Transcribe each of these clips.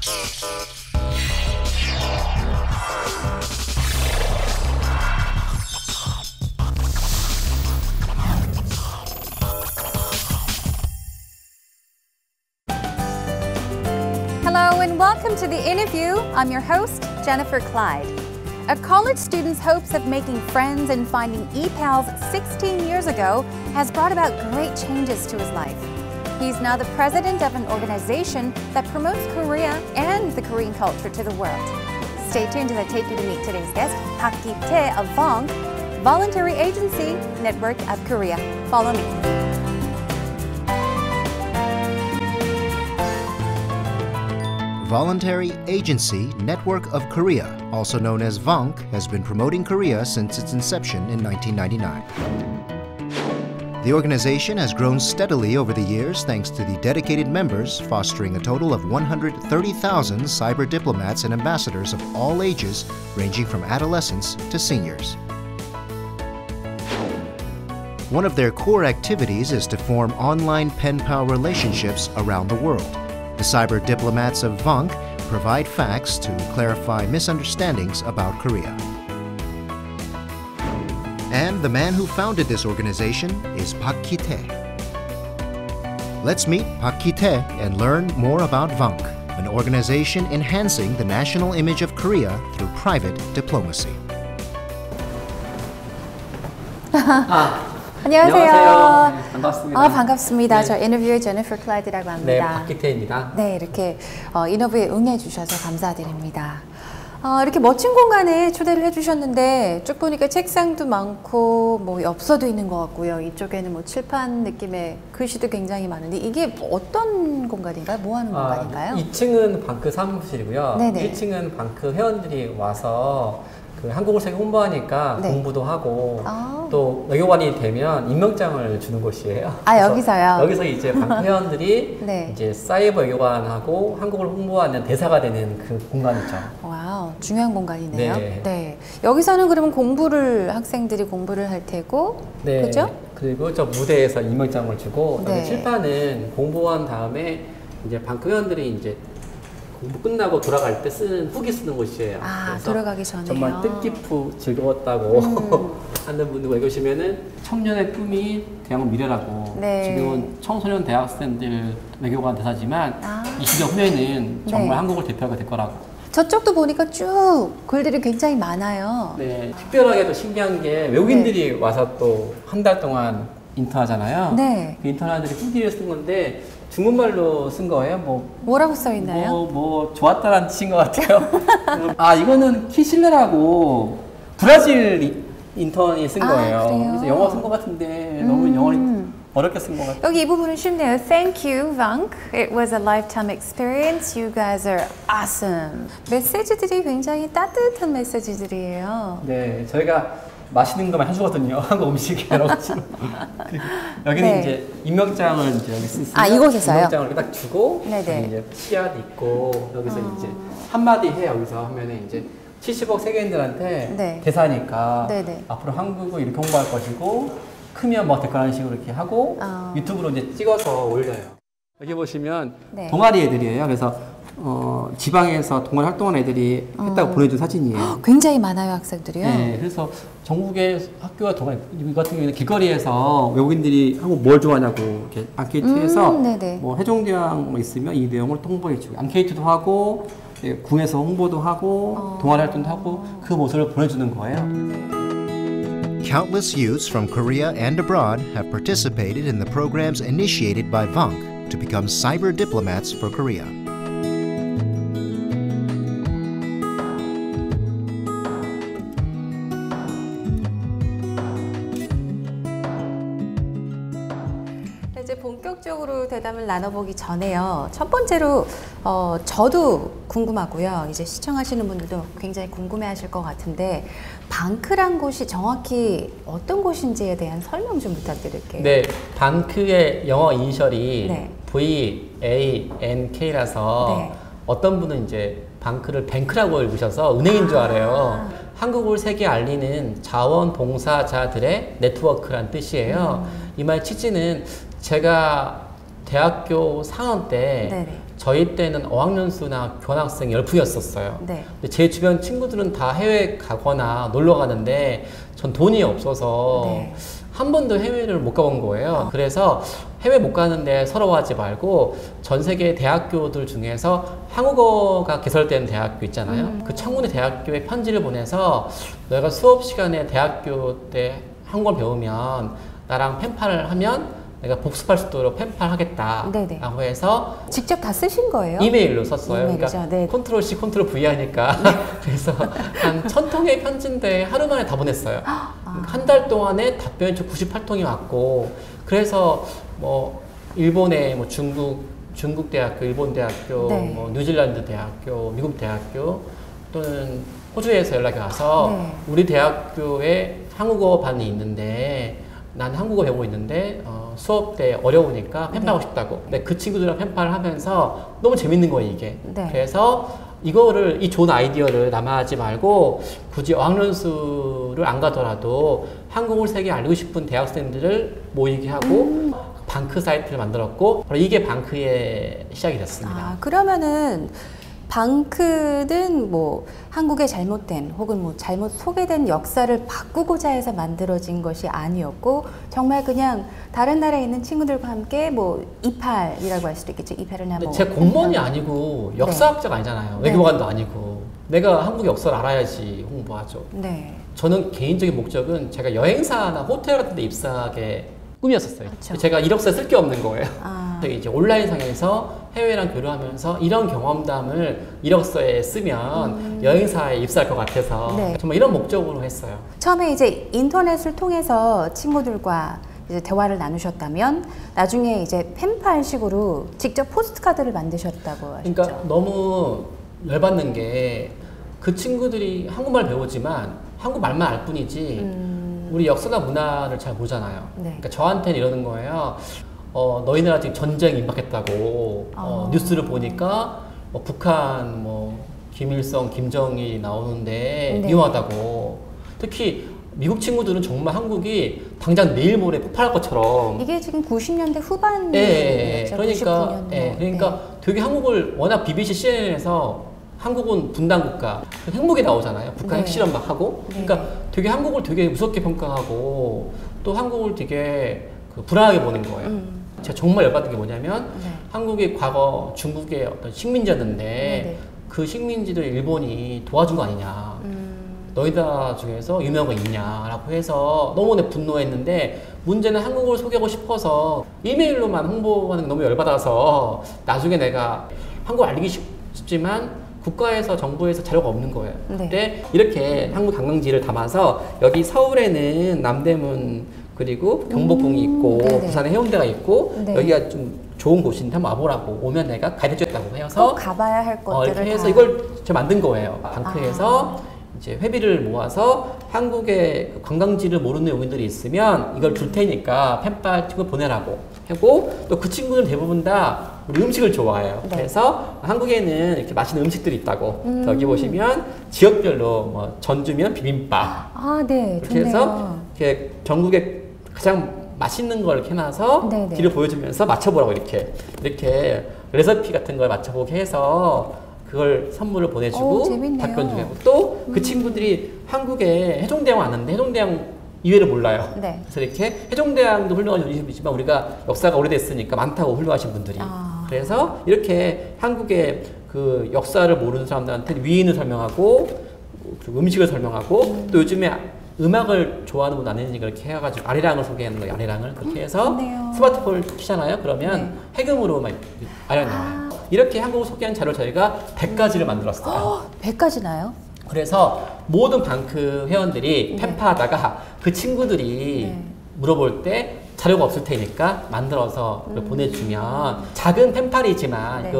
Hello and welcome to The Interview. I'm your host, Jennifer Clyde. A college student's hopes of making friends and finding e-pals 16 years ago has brought about great changes to his life. He's now the president of an organization that promotes Korea and the Korean culture to the world. Stay tuned as I take you to meet today's guest, Park Ki-tae of VONK, Voluntary Agency Network of Korea. Follow me. Voluntary Agency Network of Korea, also known as VONK, has been promoting Korea since its inception in 1999. The organization has grown steadily over the years thanks to the dedicated members, fostering a total of 130,000 cyber diplomats and ambassadors of all ages, ranging from adolescents to seniors. One of their core activities is to form online pen pal relationships around the world. The cyber diplomats of VONK provide facts to clarify misunderstandings about Korea. And the man who founded this organization is Park Ki-tae. Let's meet Park Ki-tae and learn more about VONK, an organization enhancing the national image of Korea through private diplomacy. 안녕하세요. 네, 반갑습니다. 반갑습니다. 네. 저 인터뷰의 제니퍼 클라이드라고 합니다. 네, 박기태입니다. 네, 이렇게 인터뷰에 응해주셔서 감사드립니다. 이렇게 멋진 공간에 초대를 해주셨는데 쭉 보니까 책상도 많고 뭐 엽서도 있는 것 같고요. 이쪽에는 뭐 칠판 느낌의 글씨도 굉장히 많은데 이게 어떤 공간인가요? 뭐 하는 공간인가요? 2층은 방크 사무실이고요. 네네. 1층은 방크 회원들이 와서 그 한국을 세계 홍보하니까 네. 공부도 하고 또 외교관이 되면 임명장을 주는 곳이에요. 여기서요? 여기서 이제 방크 회원들이 네. 이제 사이버 외교관하고 한국을 홍보하는 대사가 되는 그 공간이죠. 와우, 중요한 공간이네요. 네. 네. 여기서는 그러면 학생들이 공부를 할 테고, 네. 그죠? 그리고 저 무대에서 임명장을 주고 네. 칠판은 공부한 다음에 이제 방크 회원들이 이제 공부 끝나고 돌아갈 때 쓰는 후기 쓰는 곳이에요. 돌아가기 전에요. 정말 뜻깊고 즐거웠다고 하는 분들 계시면은 청년의 꿈이 대학 미래라고. 네. 지금은 청소년 대학생들 외교관 대사지만 20년 후에는 정말 네. 한국을 대표하게 될 거라고. 저쪽도 보니까 쭉 글들이 굉장히 많아요. 네, 특별하게도 신기한 게 외국인들이 와서 또 한 달 동안 인턴하잖아요. 네. 그 인턴하들이 후기를 쓴 건데 중국말로 쓴 거예요. 뭐라고 써 있나요? 좋았다라는 뜻인 것 같아요. 이거는 키실레라고 브라질 인턴이 쓴 거예요. 그래요? 그래서 영어 쓴 것 같은데 너무 영어를 어렵게 쓴 것 같아요. 여기 이 부분은 쉽네요. Thank you, VONK. It was a lifetime experience. You guys are awesome. 메시지들이 굉장히 따뜻한 메시지들이에요. 네, 저희가 맛있는 것만 해주거든요. 한국 음식 여러 가지. 여기는 네. 이제 임명장을 이제 여기 쓰시면 이곳에서요? 임명장을 이렇게 딱 주고 네네. 이제 씨앗 있고 여기서 이제 한마디 해 여기서 하면은 이제 70억 세계인들한테 네. 대사니까 네네. 앞으로 한국을 이렇게 홍보할 것이고 크면 뭐 댓글하는 식으로 이렇게 하고 유튜브로 이제 찍어서 올려요. 여기 보시면 네. 동아리 애들이에요. 그래서 지방에서 동아리 활동한 애들이 했다고 보내준 사진이에요. 굉장히 많아요, 학생들이요. 네, 그래서 전국의 학교와 동아리 같은 경우에는 길거리에서 외국인들이 한국 뭘 좋아하냐고 이렇게 앙케이트해서 네네. 뭐 해종대왕 있으면 이 내용을 홍보해주고 앙케이트도 하고 궁에서 홍보도 하고 동아리 활동도 하고 그 모습을 보내주는 거예요. Countless youths from Korea and abroad have participated in the programs initiated by VONK to become cyber diplomats for Korea. 이제 본격적으로 대담을 나눠보기 전에요. 첫 번째로 저도 궁금하고요. 이제 시청하시는 분들도 굉장히 궁금해하실 것 같은데 방크란 곳이 정확히 어떤 곳인지에 대한 설명 좀 부탁드릴게요. 네, 방크의 영어 이니셜이 네. VANK라서 네. 어떤 분은 이제 방크를 뱅크라고 읽으셔서 은행인 줄 알아요. 한국을 세계에 알리는 자원봉사자들의 네트워크란 뜻이에요. 이 말 취지는 제가 대학교 4학년 때 네네. 저희 때는 어학연수나 교환학생 열풍이었었어요. 네. 근데 제 주변 친구들은 다 해외 가거나 놀러 가는데 전 돈이 없어서 네. 한 번도 해외를 못 가본 거예요. 그래서 해외 못 가는데 서러워하지 말고 전 세계 대학교들 중에서 한국어가 개설된 대학교 있잖아요. 그 청운의 대학교에 편지를 보내서 너희가 수업 시간에 대학교 때 한국어를 배우면 나랑 펜팔을 하면 내가 복습할 수 있도록 펜팔 하겠다라고 네네. 해서 직접 다 쓰신 거예요? 이메일로 썼어요. 이메일이죠. 그러니까 네. 컨트롤 C, 컨트롤 V 하니까 그래서 한 1000통의 편지인데 하루 만에 다 보냈어요. 한 달 동안에 답변이 98통이 왔고 그래서 뭐 일본의 뭐 중국 대학교, 일본 대학교, 네. 뭐 뉴질랜드 대학교, 미국 대학교 또는 호주에서 연락이 와서 네. 우리 대학교에 한국어 반이 있는데 난 한국어 배우고 있는데 수업 때 어려우니까 펜팔하고 싶다고. 근데 그 친구들이랑 펜팔을 하면서 너무 재밌는 거예요 이게. 네. 그래서 이 좋은 아이디어를 남하지 말고 굳이 어학연수를 안 가더라도 한국을 세계 알리고 싶은 대학생들을 모이게 하고 방크 사이트를 만들었고 바로 이게 방크의 시작이 됐습니다. 아, 그러면은 방크는 뭐 한국의 잘못된 혹은 뭐 잘못 소개된 역사를 바꾸고자 해서 만들어진 것이 아니었고 정말 그냥 다른 나라에 있는 친구들과 함께 뭐 이팔이라고 할 수도 있겠죠. 이팔이나 뭐 제 공무원이 아니고 역사학자가 아니잖아요. 네. 외교관도 아니고 내가 한국 역사를 알아야지 홍보하죠. 네. 저는 개인적인 목적은 제가 여행사나 호텔 같은 데 입사하게 꿈이었었어요. 그쵸. 제가 이력서에 쓸 게 없는 거예요. 아. 이제 온라인상에서 해외랑 교류하면서 이런 경험담을 이력서에 쓰면 여행사에 입사할 것 같아서 네. 정말 이런 목적으로 했어요. 처음에 이제 인터넷을 통해서 친구들과 이제 대화를 나누셨다면 나중에 이제 펜팔식으로 직접 포스트카드를 만드셨다고 하셨죠. 그러니까 너무 열받는 게 그 친구들이 한국말 배우지만 한국말만 알 뿐이지 우리 역사나 문화를 잘 모르잖아요. 네. 그러니까 저한테는 이러는 거예요. 너희 나라 지금 전쟁 임박했다고 뉴스를 보니까 북한 뭐 김일성, 김정일 나오는데 네. 위험하다고. 특히 미국 친구들은 정말 한국이 당장 내일 모레 폭발할 것처럼. 이게 지금 90년대 후반이었죠. 예. 그러니까 99년도. 예. 그러니까 되게 한국을 워낙 BBC, CNN에서 한국은 분단 국가, 핵무기 나오잖아요. 북한 네. 핵실험 막 하고. 네. 그러니까 되게 한국을 되게 무섭게 평가하고 또 한국을 되게 불안하게 보는 거예요. 제가 정말 열받은 게 뭐냐면 네. 한국이 과거 중국의 어떤 식민지였는데 네. 그 식민지를 일본이 도와준 거 아니냐. 너희 나라 중에서 유명한 거 있냐라고 해서 너무 분노했는데 문제는 한국을 소개하고 싶어서 이메일로만 홍보하는 게 너무 열받아서 나중에 내가 한국 알리기 싶지만 국가에서 정부에서 자료가 없는 거예요. 네. 근데 이렇게 한국 관광지를 담아서 여기 서울에는 남대문 그리고 경복궁이 있고 네네. 부산에 해운대가 있고 네. 여기가 좀 좋은 곳인데 한번 와보라고 오면 내가 가이드 해줬다고 해서 꼭 가봐야 할 것들을 이렇게 해서 다. 이걸 제가 만든 거예요. 방크에서 이제 회비를 모아서 한국의 관광지를 모르는 외국인들이 있으면 이걸 줄 테니까 펜팔 친구 보내라고 하고 또 그 친구들은 대부분 다 우리 음식을 좋아해요. 네. 그래서 한국에는 이렇게 맛있는 음식들이 있다고 여기 보시면 지역별로 뭐 전주면 비빔밥 아, 네. 이렇게 좋네요. 해서 이렇게 전국에 가장 맛있는 걸 이렇게 해놔서 네네. 길을 보여주면서 맞춰보라고 이렇게 레시피 같은 걸 맞춰보게 해서 그걸 선물을 보내주고 재밌네요. 답변 주고 또 그 친구들이 한국에 해종대왕 왔는데 해종대왕 이외를 몰라요. 네. 그래서 이렇게 해종대왕도 훌륭한 유니버시티지만 우리가 역사가 오래됐으니까 많다고 훌륭하신 분들이. 그래서 이렇게 한국의 그 역사를 모르는 사람들한테 위인을 설명하고 그리고 음식을 설명하고 또 요즘에 음악을 좋아하는 분 아니니까 이렇게 해가지고 아리랑을 소개하는 거예요. 아리랑을 그렇게 해서 좋네요. 스마트폰을 키잖아요. 그러면 해금으로 막 아리랑 나와요. 이렇게 한국을 소개한 자료 저희가 100가지를 만들었어요. 100가지나요? 그래서 모든 방크 회원들이 네. 펜파하다가 그 친구들이 네. 물어볼 때 자료가 없을 테니까 만들어서 그걸 보내주면 작은 펜팔이지만 네.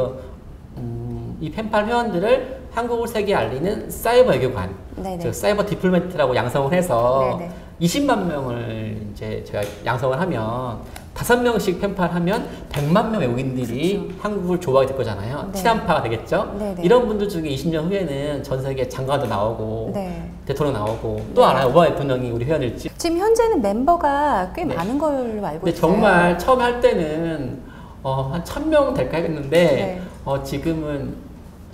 이 펜팔 회원들을 한국을 세계에 알리는 사이버 외교관, 네네. 즉 사이버 디플로마트라고 양성을 해서 네네. 20만 명을 이제 제가 양성을 하면 5명씩 펜팔하면 100만 명 외국인들이 한국을 좋아하게 될 거잖아요. 네. 친한파가 되겠죠. 네네. 이런 분들 중에 20년 후에는 전 세계 장관도 나오고 네. 대통령 나오고 또 알아요. 오바마 대통령이 우리 회원일지. 지금 현재는 멤버가 꽤 네. 많은 걸로 알고 근데 있어요. 정말 처음 할 때는 한 1000명 될까 했는데 네. 지금은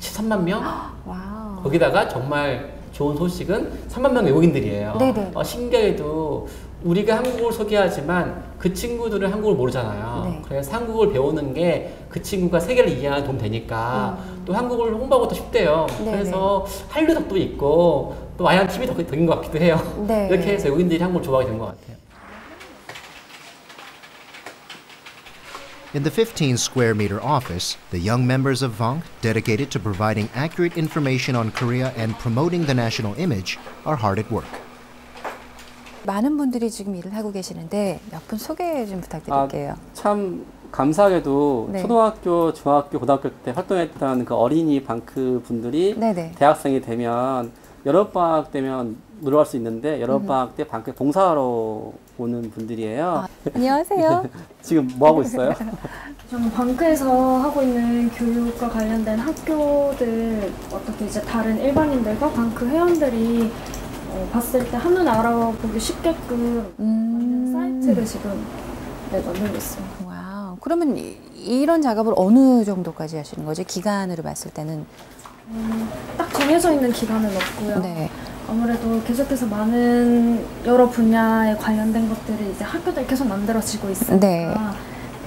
13만 명? 와우. 거기다가 정말 좋은 소식은 3만 명 외국인들이에요. 네네. 신기하게도 우리가 한국을 소개하지만 그 친구들은 한국을 모르잖아요. 네. 그래서 한국을 배우는 게 그 친구가 세계를 이해하는 도움 되니까 또 한국을 홍보하고 더 쉽대요. 네네. 그래서 한류 덕도 있고 또 아이한 TV 덕인 것 같기도 해요. 네. 이렇게 해서 외국인들이 한국을 좋아하게 된 것 같아요. In the 15 square meter office, the young members of VONC, dedicated to providing accurate information on Korea and promoting the national image, are hard at work. 많은 분들이 지금 일을 하고 계시는데 몇 분 소개 좀 부탁드릴게요. 참 감사하게도 네. 초등학교, 중학교, 고등학교 때 활동했던 그 어린이 방크 분들이 네네. 대학생이 되면 여름방학 되면 놀러 갈 수 있는데 여름방학 때 방크에 봉사하러 오는 분들이에요. 안녕하세요. 지금 뭐 하고 있어요? 저는 방크에서 하고 있는 교육과 관련된 학교들 어떻게 이제 다른 일반인들과 방크 회원들이 봤을 때 한눈에 알아보기 쉽게끔 사이트를 지금 만들고 있습니다. 와우. 그러면 이런 작업을 어느 정도까지 하시는 거죠? 기간으로 봤을 때는? 딱 정해져 있는 기간은 없고요. 네. 아무래도 계속해서 많은 여러 분야에 관련된 것들이 이제 학교들 계속 만들어지고 있으니까 네.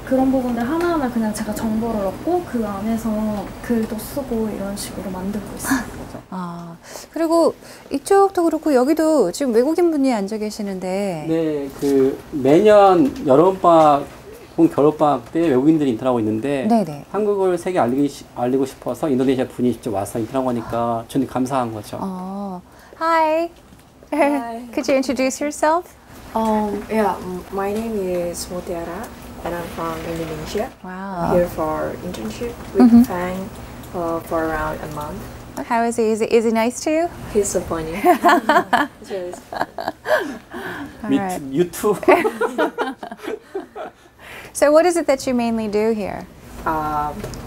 그런 부분들 하나하나 그냥 제가 정보를 얻고 그 안에서 글도 쓰고 이런 식으로 만들고 있어요. 아, 그리고 이쪽도 그렇고 여기도 지금 외국인 분이 앉아 계시는데 네, 그 매년 여름방학 혹은 겨울방학 때 외국인들이 인턴하고 있는데 네네. 한국을 세계 알리고 싶어서 인도네시아 분이 직접 와서 인턴하고 하니까 저는 감사한 거죠. Hi. Hi. Could you introduce yourself? Yeah, my name is Mutiara and I'm from Indonesia. Wow. Here for internship with Fang for around a month. How is he? Is he nice to you? He's so funny. It's really fun. Alright. 유튜브 So what is it that you mainly do here?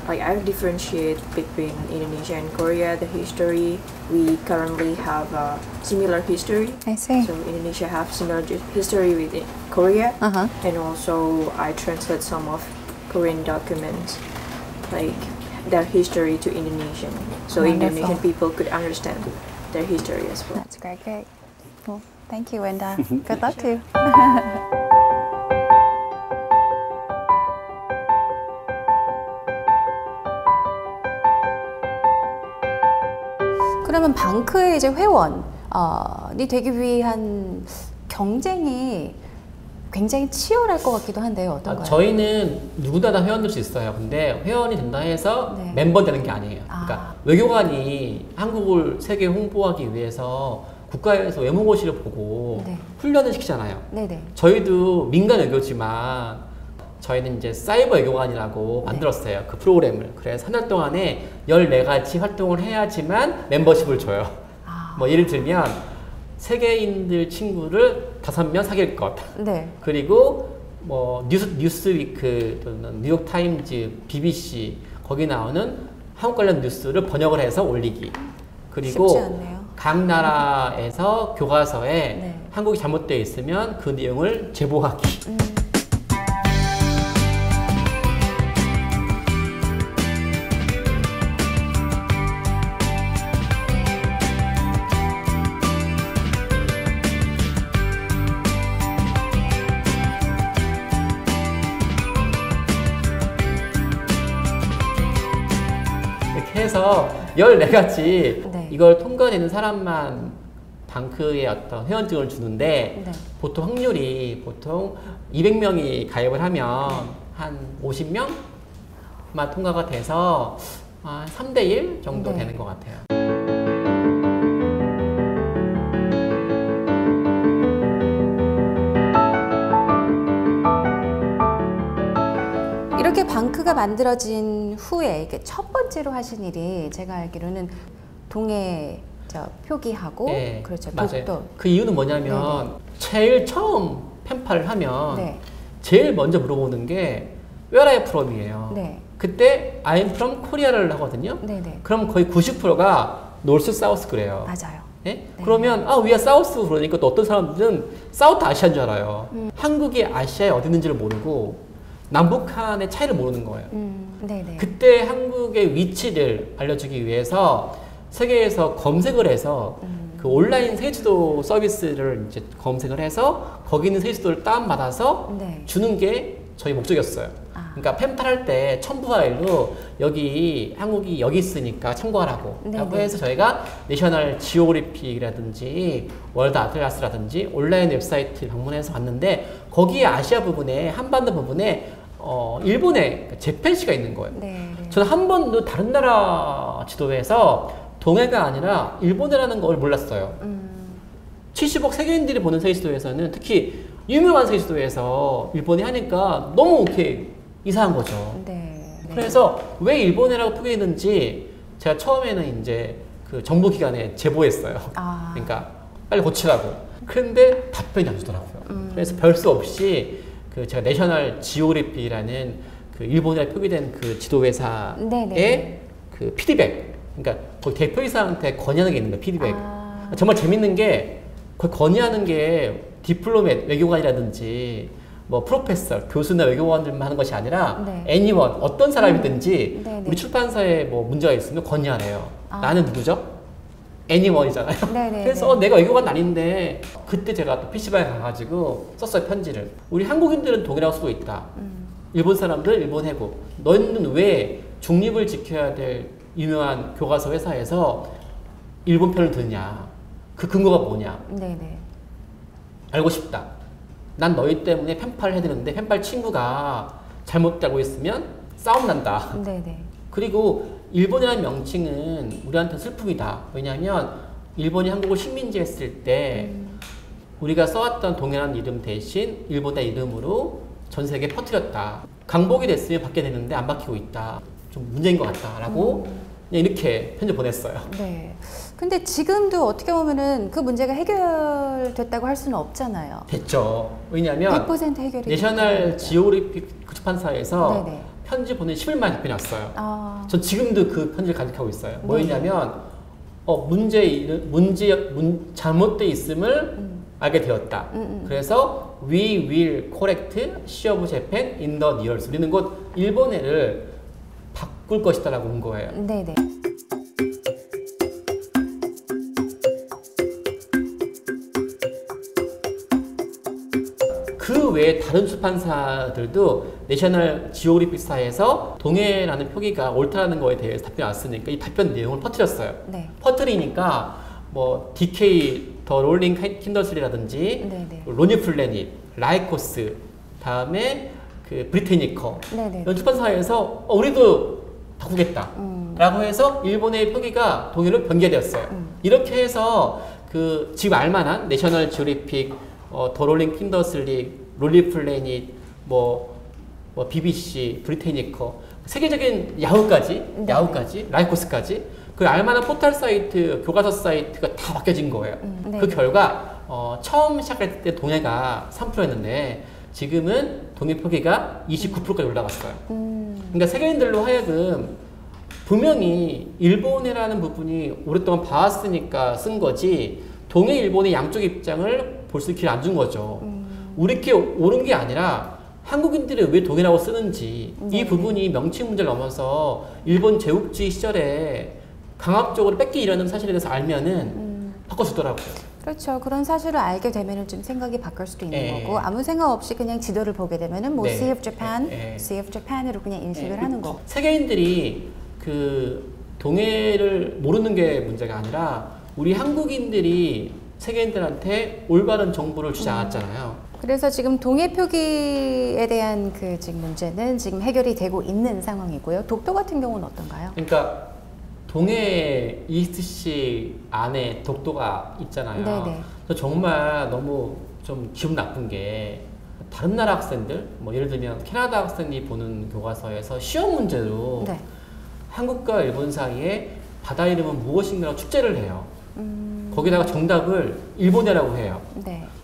Like I differentiate between Indonesia and Korea, the history. We currently have a similar history. I see. So Indonesia have similar history with Korea, Uh-huh. and also I translate some of Korean documents, like their history to Indonesian, so Wonderful. Indonesian people could understand their history as well. That's great, great. Well, thank you, and good luck to you. 그러면 방크의 이제 회원이 되기 위한 경쟁이 굉장히 치열할 것 같기도 한데요. 어떤가요? 저희는 누구나 다 회원 될 수 있어요. 근데 회원이 된다 해서 네. 멤버 되는 게 아니에요. 아. 그러니까 외교관이 한국을 세계에 홍보하기 위해서 국가에서 외무고시를 보고 네. 훈련을 시키잖아요. 네네. 저희도 민간 외교지만 저희는 이제 사이버 외교관이라고 만들었어요. 그 프로그램을. 그래서 한 달 동안에 14가지 활동을 해야지만 멤버십을 줘요. 뭐 예를 들면 세계인들 친구를 5명 사귈 것. 네. 그리고 뭐 뉴스위크 또는 뉴욕타임즈, BBC 거기 나오는 한국 관련 뉴스를 번역을 해서 올리기. 그리고 쉽지 않네요. 각 나라에서 교과서에 네. 한국이 잘못되어 있으면 그 내용을 제보하기. 이렇게 해서 14가지 네. 이걸 통과되는 사람만 방크의 어떤 회원증을 주는데 네. 보통 확률이 보통 200명이 가입을 하면 한 50명만 통과가 돼서 3대1 정도 네. 되는 것 같아요. 이렇게 방크가 만들어진 후에 이렇게 첫 번째로 하신 일이 제가 알기로는 동해 표기하고 네, 그렇죠. 맞아요. 독도. 그 이유는 뭐냐면 제일 처음 펜팔을 하면 네. 제일 먼저 물어보는 게 Where are you from이에요. 네. 그때 I'm from Korea를 하거든요. 네네. 그럼 거의 90%가 노스 사우스 그래요. 맞아요. 네? 네. 그러면 we are 사우스 그러니까 또 어떤 사람들은 사우트 아시아인 줄 알아요. 한국이 아시아에 어디 있는지를 모르고 남북한의 차이를 모르는 거예요. 네네. 그때 한국의 위치를 알려주기 위해서 세계에서 검색을 해서 그 온라인 세계지도 서비스를 이제 검색을 해서 거기 있는 세계지도를 다운받아서 네. 주는 게 저희 목적이었어요. 그러니까 펜팔할 때 첨부 파일로 여기 한국이 여기 있으니까 참고하라고 라고 해서 저희가 내셔널 지오그래픽이라든지 월드 아틀라스라든지 온라인 웹사이트 방문해서 봤는데 거기에 아시아 부분에 한반도 부분에 일본의 재팬시가 있는 거예요. 네. 저는 한 번도 다른 나라 지도에서 동해가 아니라 일본이라는 걸 몰랐어요. 70억 세계인들이 보는 세계지도에서는 특히 유명한 세계지도에서 일본이 하니까 너무 이렇게 이상한 거죠. 네. 그래서 왜 일본이라고 표기했는지 제가 처음에는 이제 그 정부기관에 제보했어요. 그러니까 빨리 고치라고. 그런데 답변이 안 주더라고요. 그래서 별 수 없이 그 제가 내셔널 지오그래픽이라는 그 일본에 표기된 그 지도회사의 그 피드백. 그러니까 거기 대표이사한테 건의하는 게 있는 거예요. 피드백. 정말 재밌는 게 거기 건의하는 게 디플로맷 외교관이라든지 뭐 프로페서 교수나 외교관들만 하는 것이 아니라 애니원 어떤 사람이든지 우리 출판사에 뭐 문제가 있으면 건의하래요. 나는 누구죠? 애니원이잖아요. 그래서 내가 외교관 아닌데 그때 제가 또 PC방에 가가지고 썼어요. 편지를. 우리 한국인들은 동일하고 쓰고 있다. 일본 사람들 일본 해고. 너희는 왜 중립을 지켜야 될 유명한 교과서 회사에서 일본 편을 드냐. 그 근거가 뭐냐. 알고 싶다. 난 너희 때문에 펜팔 해드렸는데 펜팔 친구가 잘못되고 있으면 싸움 난다. 그리고 일본이라는 명칭은 우리한테 슬픔이다. 왜냐하면 일본이 한국을 식민지했을 때 우리가 써왔던 동해라는 이름 대신 일본의 이름으로 전 세계에 퍼뜨렸다. 강복이 됐으면 받게 되는데 안 바뀌고 있다. 좀 문제인 것 같다. 라고 그냥 이렇게 편지 보냈어요. 근데 지금도 어떻게 보면은 그 문제가 해결됐다고 할 수는 없잖아요. 됐죠. 왜냐하면 100% 해결이 내셔널 지오그래픽 출판사에서 편지 보낸 10일 만에 답변이 왔어요. 전 지금도 그 편지를 간직하고 있어요. 뭐였냐면 잘못돼 있음을 알게 되었다. 그래서 we will correct Sea of Japan in the near. 우리는 곧 일본해를 바꿀 것이다라고 온 거예요. 그 외에 다른 출판사들도 내셔널 지오그래픽사에서 동해라는 표기가 옳다는 거에 대해서 답변이 왔으니까 이 답변 내용을 퍼뜨렸어요. 퍼뜨리니까 뭐 DK 더 롤링 킨더스리라든지 로니 플래닛, 라이코스, 다음에 그 브리테니커 이런 출판사에서 우리도 바꾸겠다 라고 해서 일본의 표기가 동해로 변개되었어요. 이렇게 해서 그 지금 알만한 내셔널 지오그래픽, 더 롤링 킨더슬리, 롤리 플래닛, 뭐 BBC, 브리테니커, 세계적인 야후까지, 라이코스까지 그 알만한 포털 사이트, 교과서 사이트가 다 바뀌어진 거예요. 그 결과 처음 시작할 때 동해가 3%였는데 지금은 동해 표기가 29%까지 올라갔어요. 그러니까 세계인들로 하여금 분명히 일본이라는 부분이 오랫동안 봐왔으니까 쓴 거지 동해 일본의 양쪽 입장을 볼 수 있게 안 준 거죠. 우리께 옳은 게 아니라 한국인들이 왜 동해라고 쓰는지 이 부분이 명칭 문제를 넘어서 일본 제국주의 시절에 강압적으로 뺏기려는 사실에 대해서 알면은 바꿔주더라고요. 그렇죠. 그런 사실을 알게 되면은 좀 생각이 바뀔 수도 있는 거고 아무 생각 없이 그냥 지도를 보게 되면은 뭐 Sea of Japan, Sea of Japan으로 그냥 인식을 하는 거. 세계인들이 그 동해를 모르는 게 문제가 아니라 우리 한국인들이 세계인들한테 올바른 정보를 주지 않았잖아요. 그래서 지금 동해 표기에 대한 그 지금 문제는 지금 해결이 되고 있는 상황이고요. 독도 같은 경우는 어떤가요? 그러니까 동해 이스트시 안에 독도가 있잖아요. 정말 너무 좀 기분 나쁜 게 다른 나라 학생들, 뭐 예를 들면 캐나다 학생이 보는 교과서에서 시험 문제로 한국과 일본 사이에 바다 이름은 무엇인가라고 축제를 해요. 거기다가 정답을 일본해라고 해요.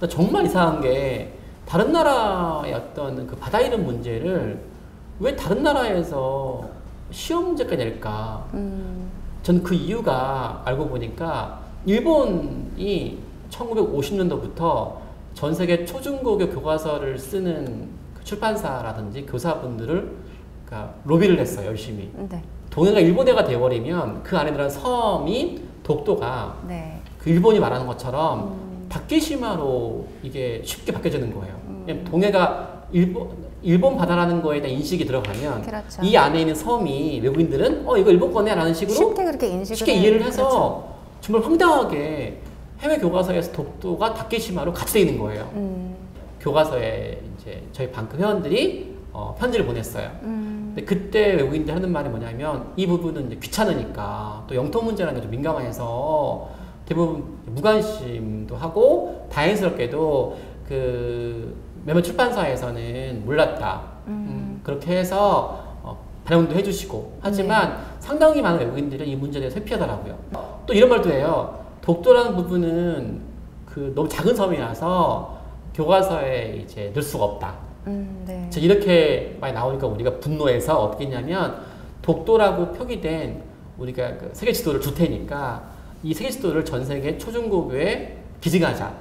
정말 이상한 게 다른 나라의 어떤 그 바다 이름 문제를 왜 다른 나라에서 시험 문제까지 낼까? 전 그 이유가 알고 보니까 일본이 1950년도부터 전 세계 초중고교 교과서를 쓰는 출판사라든지 교사분들을 그러니까 로비를 했어요, 열심히. 네. 동해가 일본해가 돼버리면 그 안에 들어간 섬이 독도가 네. 그 일본이 말하는 것처럼 다케시마로 이게 쉽게 바뀌어지는 거예요. 왜냐면 동해가 일본 바다라는 거에 대한 인식이 들어가면 그렇죠. 이 안에 있는 섬이 외국인들은 이거 일본 거네 라는 식으로 쉽게 그렇게 인식을 쉽게 이해를 해서 그렇죠. 정말 황당하게 해외 교과서에서 독도가 다케시마로 같이 돼 있는 거예요. 교과서에 이제 저희 방크 회원들이 편지를 보냈어요. 근데 그때 외국인들 하는 말이 뭐냐면 이 부분은 이제 귀찮으니까 또 영토 문제라는 게 좀 민감해서 대부분 무관심도 하고 다행스럽게도 그 몇몇 출판사에서는 몰랐다. 그렇게 해서 반영도 해주시고 하지만 상당히 많은 외국인들은 이 문제에 대해서 회피하더라고요. 또 이런 말도 해요. 독도라는 부분은 그 너무 작은 섬이라서 교과서에 이제 넣을 수가 없다. 네. 이렇게 많이 나오니까 우리가 분노해서 어떻게 했냐면 독도라고 표기된 우리가 그 세계 지도를 줄 테니까 이 세계 지도를 전 세계 초중고교에 기증하자.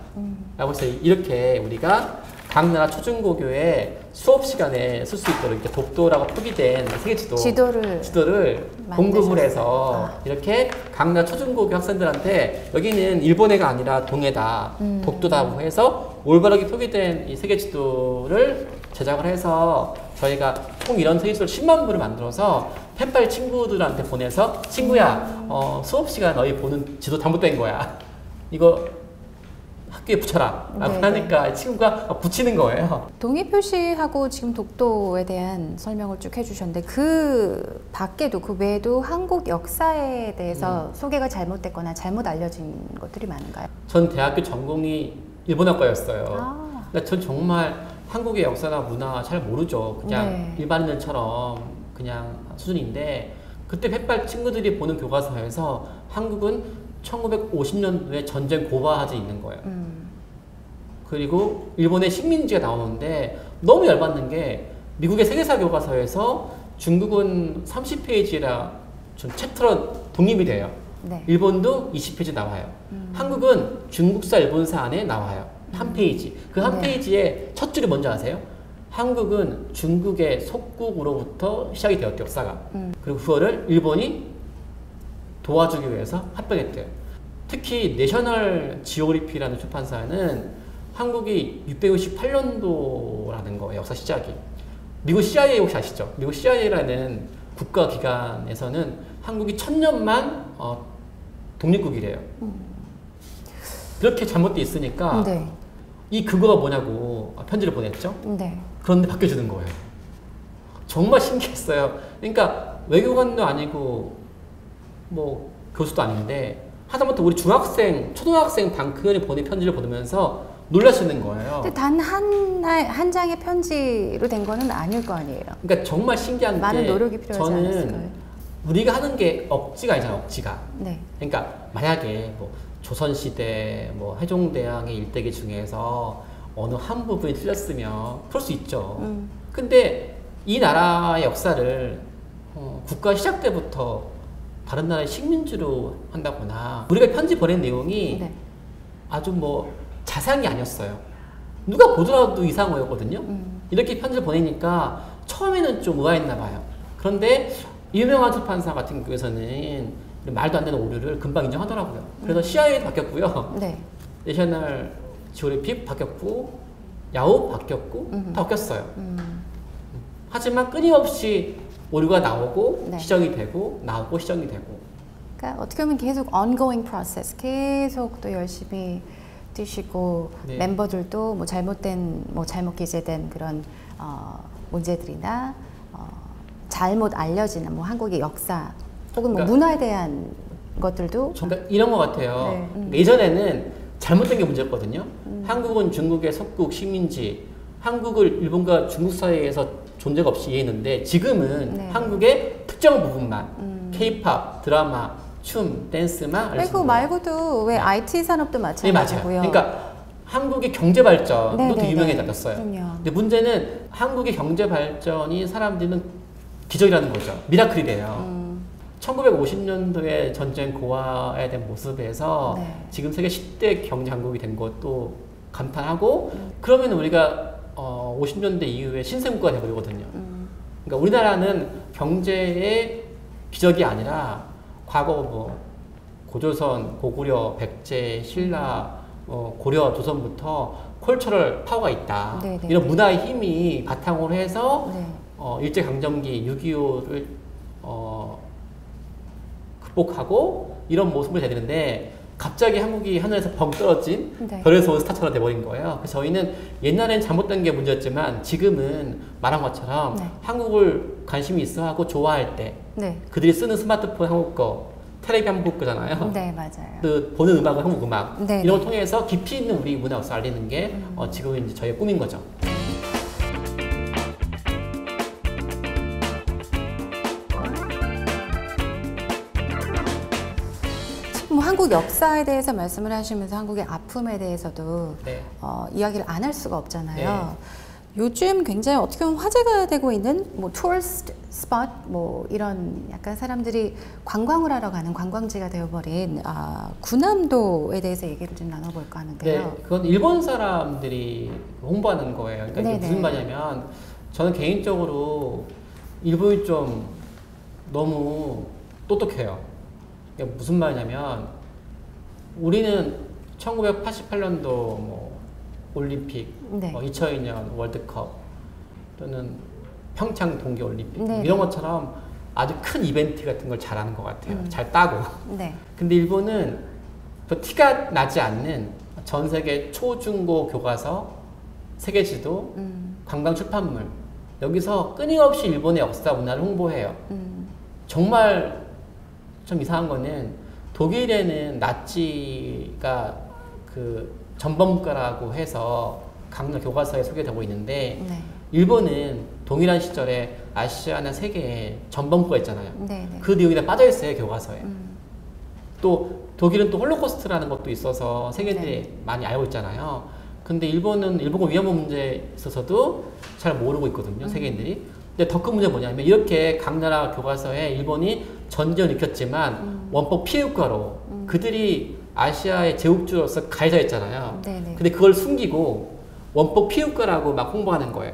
라고 해서 이렇게 우리가 각 나라 초중고교에 수업 시간에 쓸 수 있도록 이렇게 독도라고 표기된 세계 지도를 공급을 해서 이렇게 각 나라 초중고교 학생들한테 여기는 일본해가 아니라 동해다, 독도다고 해서 올바르게 표기된 이 세계 지도를 제작을 해서 저희가 총 이런 세계 지도를 10만 부를 만들어서 펜팔 친구들한테 보내서 친구야, 수업 시간 너희 보는 지도 잘못된 거야. 이거 학교에 붙여라 라고 하니까 친구가 붙이는 거예요. 동해 표시하고 지금 독도에 대한 설명을 쭉 해주셨는데 그 밖에도 그 외에도 한국 역사에 대해서 소개가 잘못됐거나 잘못 알려진 것들이 많은가요? 전 대학교 전공이 일본어과였어요. 아. 그러니까 전 정말 한국의 역사나 문화 잘 모르죠. 그냥 네. 일반인들처럼 그냥 수준인데 그때 햇발 친구들이 보는 교과서에서 한국은 1950년도에 전쟁 고바하지 있는 거예요. 그리고 일본의 식민지가 나오는데 너무 열받는 게 미국의 세계사 교과서에서 중국은 30페이지라 좀 챕터로 독립이 돼요. 네. 일본도 20페이지 나와요. 한국은 중국사, 일본사 안에 나와요. 한 페이지. 그 한 페이지에 첫 줄이 뭔지 아세요? 한국은 중국의 속국으로부터 시작이 되었대요, 역사가. 그리고 그거를 일본이 도와주기 위해서 합병했대요. 특히 내셔널 지오그래피라는 출판사는 한국이 658년도라는 거예요, 역사 시작이. 미국 CIA 혹시 아시죠? 미국 CIA라는 국가기관에서는 한국이 1000년만 독립국이래요. 그렇게 잘못돼 있으니까 이 근거가 뭐냐고 편지를 보냈죠? 그런데 바뀌어주는 거예요. 정말 신기했어요. 그러니까 외교관도 아니고 뭐 교수도 아닌데 하다못해 우리 중학생, 초등학생 방크원이 보낸 편지를 보면서 놀라시는 거예요. 근데 단 한 장의 편지로 된 거는 아닐 거 아니에요. 그러니까 정말 신기한 많은 게 노력이 필요하지 저는 않았을까요? 우리가 하는 게 억지가 아니잖아, 억지가. 네. 그러니까 만약에 뭐 조선시대 뭐 해종대왕의 일대기 중에서 어느 한 부분이 틀렸으면 그럴 수 있죠. 근데 이 나라의 역사를 국가 시작 때부터 다른 나라의 식민지로 한다거나 우리가 편지 보낸 내용이 아주 뭐 자상이 아니었어요. 누가 보더라도 이상호였거든요. 이렇게 편지를 보내니까 처음에는 좀 의아했나 봐요. 그런데 유명한 출판사 같은 경우에서는 말도 안 되는 오류를 금방 인정하더라고요. 그래서 CIA 바뀌었고요. 내셔널 지오그래픽 바뀌었고 야후 바뀌었고 다 바뀌었어요. 하지만 끊임없이 오류가 나오고 시정이 되고 나오고 시정이 되고. 그러니까 어떻게 보면 계속 ongoing process, 계속 또 열심히 뛰시고 멤버들도 뭐 잘못된 뭐 잘못 기재된 그런 문제들이나 잘못 알려지는 뭐 한국의 역사 혹은 뭐 문화에 대한 것들도 그러니까 이런 것 같아요. 예전에는 잘못된 게 문제였거든요. 한국은 중국의 속국 식민지, 한국을 일본과 중국 사이에서 존재가 없이 이해했는데 지금은 한국의 특정 부분만 K-팝, 드라마, 춤, 댄스만 알려주는 그거 말고도 왜 IT 산업도 마찬가지고요. 맞아요. 그러니까 한국의 경제 발전도 되게 유명해졌어요. 근데 문제는 한국의 경제 발전이 사람들은 기적이라는 거죠. 미라클이래요. 1950년도에 전쟁 고화에 대한 모습에서 지금 세계 10대 경제 강국이 된 것도 감탄하고 그러면 우리가 50년대 이후에 신생국가 되버리거든요. 그러니까 우리나라는 경제의 기적이 아니라 과거 뭐 고조선, 고구려, 백제, 신라, 고려, 조선부터 컬처럴 파워가 있다. 네네. 이런 문화의 힘이 바탕으로 해서 네. 일제강점기 6.25를 극복하고 이런 모습을 해야 되는데 갑자기 한국이 하늘에서 벙 떨어진 네. 별에서 온 스타처럼 돼버린 거예요. 그래서 저희는 옛날엔 잘못된 게 문제였지만 지금은 말한 것처럼 네. 한국을 관심이 있어 하고 좋아할 때 네. 그들이 쓰는 스마트폰 한국 거, 텔레비 한국 거잖아요. 네, 맞아요. 그 보는 음악은 한국 음악 네, 이런 네. 걸 통해서 깊이 있는 우리 문화 역사 알리는 게 지금 이제 저희의 꿈인 거죠. 뭐 한국 역사에 대해서 말씀을 하시면서 한국의 아픔에 대해서도 네. 이야기를 안 할 수가 없잖아요. 네. 요즘 굉장히 어떻게 보면 화제가 되고 있는 뭐 투어리스트 스팟 뭐 이런 약간 사람들이 관광을 하러 가는 관광지가 되어버린 군함도에 대해서 얘기를 좀 나눠볼까 하는데요. 네, 그건 일본 사람들이 홍보하는 거예요. 그러니까 이게 네네. 무슨 말이냐면 저는 개인적으로 일본이 좀 너무 똑똑해요. 그러니까 무슨 말이냐면 우리는 1988년도 뭐 올림픽, 네. 2002년 월드컵 또는 평창 동계올림픽 네네. 이런 것처럼 아주 큰 이벤트 같은 걸 잘하는 것 같아요. 잘 따고. 네. 근데 일본은 그 티가 나지 않는 전 세계 초중고 교과서, 세계 지도, 관광 출판물 여기서 끊임없이 일본의 역사 문화를 홍보해요. 정말 좀 이상한 거는 독일에는 나치가 그 전범국가라고 해서 강력 교과서에 소개되고 있는데 네. 일본은 동일한 시절에 아시아나 세계에 전범국가 있잖아요. 네. 네. 그 내용이 다 빠져 있어요 교과서에. 또 독일은 또 홀로코스트라는 것도 있어서 세계인들이 네. 많이 알고 있잖아요. 근데 일본은 일본군 위안부 문제에 있어서도 잘 모르고 있거든요 세계인들이. 근데 더 큰 문제는 뭐냐면 이렇게 각 나라 교과서에 일본이 전쟁을 일으켰지만 원법 피해국가로 그들이 아시아의 제국주로서 가해자였잖아요. 네네. 근데 그걸 숨기고 원법 피해국가라고 막 홍보하는 거예요.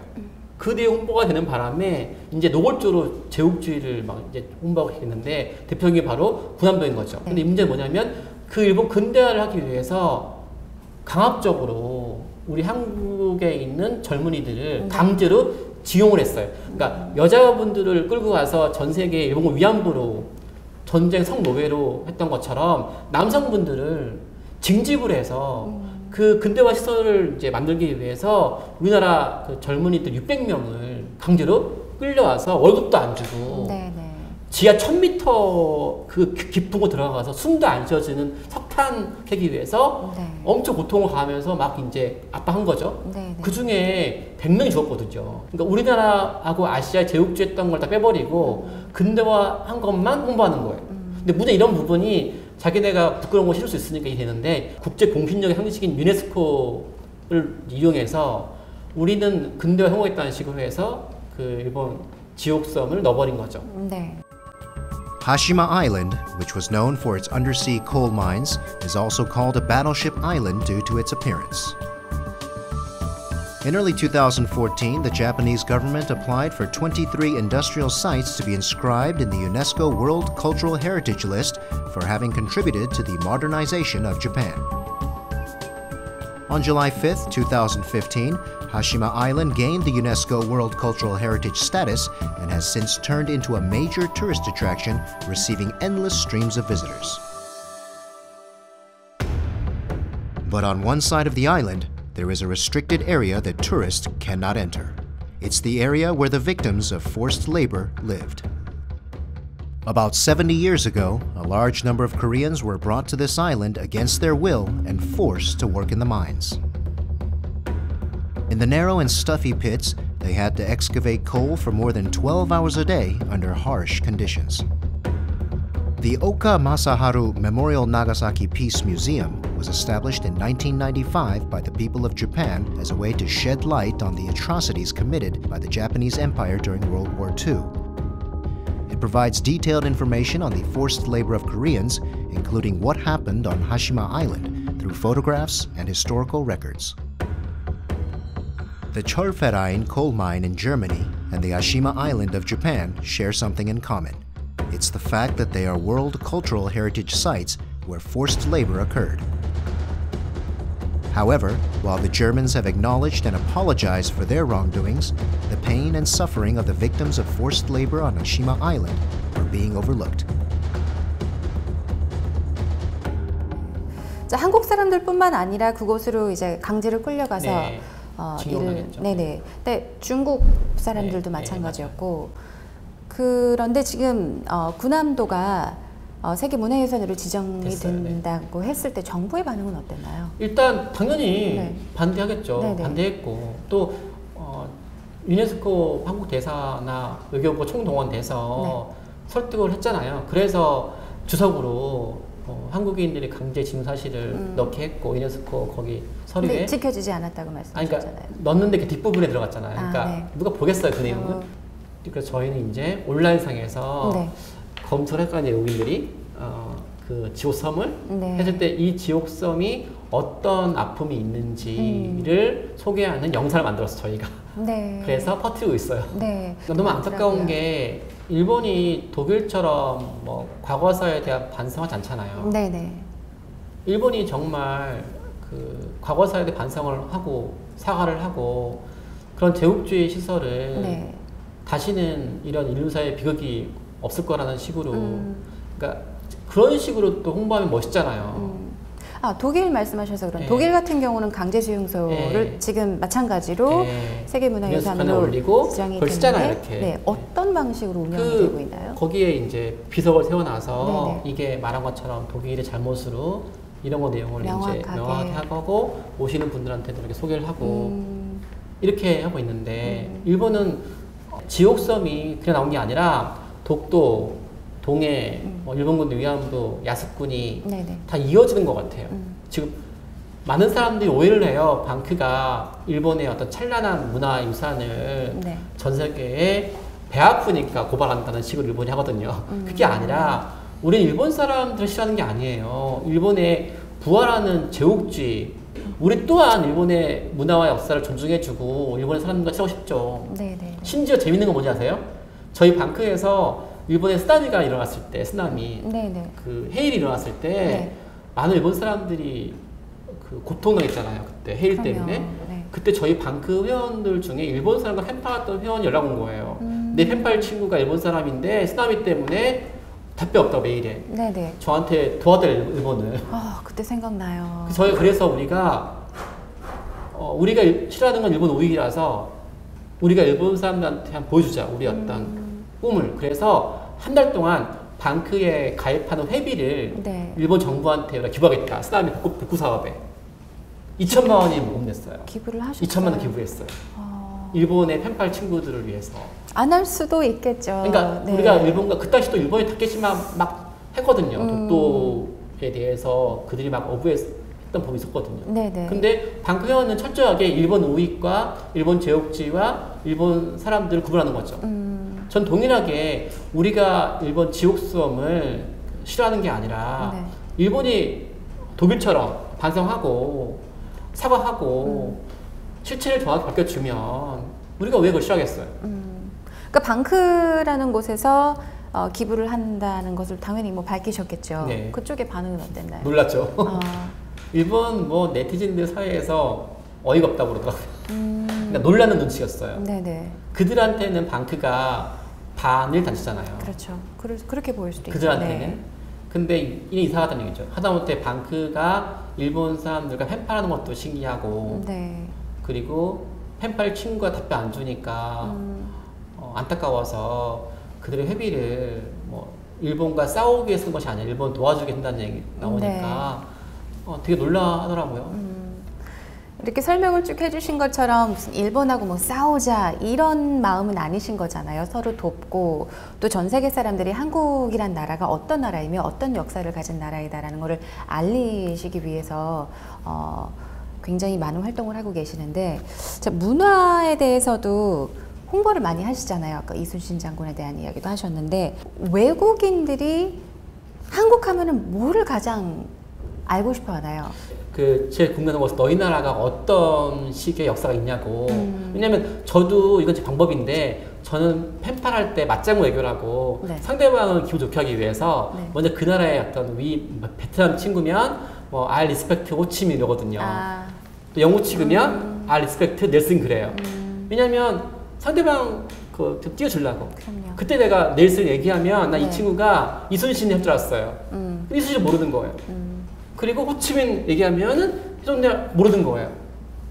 그 뒤에 홍보가 되는 바람에 이제 노골적으로 제국주의를 막 이제 홍보하고 있는데 대표적인 게 바로 군함도인 거죠. 근데 이 문제는 뭐냐면 그 일본 근대화를 하기 위해서 강압적으로 우리 한국에 있는 젊은이들을 강제로 지용을 했어요. 그러니까 여자분들을 끌고 가서 전 세계 일본군 위안부로 전쟁 성노예로 했던 것처럼 남성분들을 징집을 해서 그 근대화 시설을 이제 만들기 위해서 우리나라 그 젊은이들 600명을 강제로 끌려와서 월급도 안 주고 네네. 지하 1000m 그 깊은 곳 들어가서 숨도 안 쉬어지는 석탄 캐기 위해서 네. 엄청 고통을 가하면서 막 이제 압박한 거죠. 네네. 그 중에 100명이 죽었거든요. 그러니까 우리나라하고 아시아 제국주의했던 걸 다 빼버리고 근대화한 것만 홍보하는 거예요. 근데 문제 이런 부분이 자기네가 부끄러운 거 싫을 수 있으니까 이게 되는데 국제 공신력의 상징인 유네스코를 이용해서 우리는 근대화 성공했다는 식으로 해서 그 일본 지옥섬을 넣어버린 거죠. 네. Hashima Island, which was known for its undersea coal mines, is also called a battleship island due to its appearance. In early 2014, the Japanese government applied for 23 industrial sites to be inscribed in the UNESCO World Cultural Heritage List for having contributed to the modernization of Japan. On July 5, 2015, Hashima Island gained the UNESCO World Cultural Heritage status and has since turned into a major tourist attraction, receiving endless streams of visitors. But on one side of the island, there is a restricted area that tourists cannot enter. It's the area where the victims of forced labor lived. About 70 years ago, a large number of Koreans were brought to this island against their will and forced to work in the mines. In the narrow and stuffy pits, they had to excavate coal for more than 12 hours a day under harsh conditions. The Oka Masaharu Memorial Nagasaki Peace Museum was established in 1995 by the people of Japan as a way to shed light on the atrocities committed by the Japanese Empire during World War II. It provides detailed information on the forced labor of Koreans, including what happened on Hashima Island, through photographs and historical records. The Chorferein coal mine in Germany and the Ashima Island of Japan share something in common. It's the fact that they are World Cultural Heritage Sites where forced labor occurred. However, while the Germans have acknowledged and apologized for their wrongdoings, the pain and suffering of the victims of forced labor on Ashima Island are being overlooked. 자, 한국 사람들뿐만 아니라 그곳으로 이제 강제로 끌려가서 네. 일을 네네. 근데 중국 사람들도 네, 마찬가지였고 그런데 지금 군함도가 세계 문화유산으로 지정이 됐어요, 된다고 했을 때 정부의 반응은 어땠나요? 일단 당연히 네. 반대하겠죠. 네네. 반대했고 또 유네스코 한국 대사나 외교부 총동원돼서 설득을 했잖아요. 그래서 주석으로 한국인들이 강제 지문 사실을 넣게 했고 유네스코 거기 서류에 근데 지켜지지 않았다고 말씀하셨잖아요. 그러니까 넣는데 그 뒷부분에 들어갔잖아요. 그러니까 네. 누가 보겠어요 그 내용은. 그래서 저희는 이제 온라인상에서 네. 검토를 했거든요. 외국인들이 그 지옥섬을 네. 했을 때 이 지옥섬이 어떤 아픔이 있는지를 소개하는 영상을 만들었어 저희가. 네. 그래서 퍼뜨리고 있어요. 네. 너무 안타까운 게 일본이 독일처럼 뭐 과거사에 대한 반성하지 않잖아요. 네네. 일본이 정말 그 과거사에 대해 반성을 하고 사과를 하고 그런 제국주의 시설을 네. 다시는 이런 인류사의 비극이 없을 거라는 식으로 그러니까 그런 식으로 또 홍보하면 멋있잖아요. 독일 말씀하셔서 그런 네. 독일 같은 경우는 강제수용소를 네. 지금 마찬가지로 네. 세계문화유산으로 올리고 지정이 그걸 쓰잖아요, 됐는데 이렇게. 네. 어떤 방식으로 운영이 되고 있나요? 거기에 이제 비석을 세워놔서 네네. 이게 말한 것처럼 독일의 잘못으로 이런 거 내용을 이제 명확하게. 명확하게 하고 오시는 분들한테도 이렇게 소개를 하고 이렇게 하고 있는데 일본은 지옥섬이 그냥 나온 게 아니라 독도, 동해, 뭐 일본군도 위안부, 야스쿠니 네네. 다 이어지는 것 같아요. 지금 많은 사람들이 오해를 해요. 방크가 일본의 어떤 찬란한 문화유산을 네. 전 세계에 배 아프니까 고발한다는 식으로 일본이 하거든요. 그게 아니라 우리는 일본 사람들을 싫어하는 게 아니에요. 일본의 부활하는 제국주의 우리 또한 일본의 문화와 역사를 존중해주고 일본의 사람들과 친하고 싶죠. 네네. 심지어 재밌는 건 뭔지 아세요? 저희 방크에서 일본의 쓰나미가 일어났을 때 쓰나미 네네. 그 해일이 일어났을 때 네. 많은 일본 사람들이 그 고통당했잖아요. 그때 해일 그럼요. 때문에. 네. 그때 저희 방크 회원들 중에 일본 사람과 펜팔했던 회원이 연락 온 거예요. 내 펜팔 친구가 일본 사람인데 쓰나미 때문에 답변 없다고 메일에. 네네. 저한테 도와달 일본을. 그때 생각나요. 그래서 우리가 싫어하는 건 일본 오익이라서 우리가 일본 사람들한테 한번 보여주자 우리 어떤 꿈을. 그래서 한 달 동안 방크에 가입하는 회비를 네. 일본 정부한테 기부하겠다. 쓰나미 복구 사업에 2천만 원이 모금됐어요. 기부를 하셨어요? 2천만 원 기부했어요. 일본의 펜팔 친구들을 위해서. 안 할 수도 있겠죠. 그러니까 네. 우리가 일본과 그 당시도 일본이 타케시마 막 했거든요. 독도에 대해서 그들이 막 어부했던 부분이 있었거든요. 네네. 근데 방크 회원은 철저하게 일본 우익과 일본 제국주의와 일본 사람들을 구분하는 거죠. 전 동일하게 우리가 일본 지옥수험을 싫어하는 게 아니라 네. 일본이 독일처럼 반성하고 사과하고 실체를 정확히 밝혀주면 우리가 왜 그걸 싫어하겠어요? 그러니까 방크라는 곳에서 기부를 한다는 것을 당연히 뭐 밝히셨겠죠. 네. 그쪽의 반응은 어땠나요? 놀랐죠. 아, 일본 뭐 네티즌들 사이에서 어이가 없다고 그러더라고요. 그러니까 놀라는 눈치였어요. 네네. 그들한테는 방크가 반일 단체잖아요. 그렇죠. 그렇게 보일 수도 있죠. 그들한테는. 네. 근데 이게 이상하다는 얘기죠. 하다못해 방크가 일본 사람들과 펜팔하는 것도 신기하고 네. 그리고 펜팔 친구가 답변 안 주니까 안타까워서 그들의 회비를 뭐 일본과 싸우기 위해 쓴 것이 아니라 일본 도와주게 한다는 얘기 나오니까 되게 놀라하더라고요. 이렇게 설명을 쭉 해주신 것처럼 무슨 일본하고 뭐 싸우자 이런 마음은 아니신 거잖아요. 서로 돕고 또 전 세계 사람들이 한국이란 나라가 어떤 나라이며 어떤 역사를 가진 나라이다라는 것을 알리시기 위해서 굉장히 많은 활동을 하고 계시는데 자, 문화에 대해서도 홍보를 많이 하시잖아요. 아까 이순신 장군에 대한 이야기도 하셨는데 외국인들이 한국 하면은 뭐를 가장 알고 싶어 하나요? 제일 궁금한 것은 너희 나라가 어떤 식의 역사가 있냐고. 왜냐면 저도 이건 제 방법인데 저는 펜팔 할 때 맞장구 외교라고 네. 상대방을 기분 좋게 하기 위해서 네. 먼저 그 나라의 어떤 베트남 친구면 뭐 I respect 호치민 이러거든요. 아. 또 영국 친구면 I respect 넬슨 그래요. 왜냐면 상대방 좀 띄워주려고. 그럼요. 그때 내가 넬슨 얘기하면 나 이 네. 친구가 이순신이 할 줄 알았어요. 이순신 모르는 거예요. 그리고 호치민 얘기하면은 내가 모르는 거예요.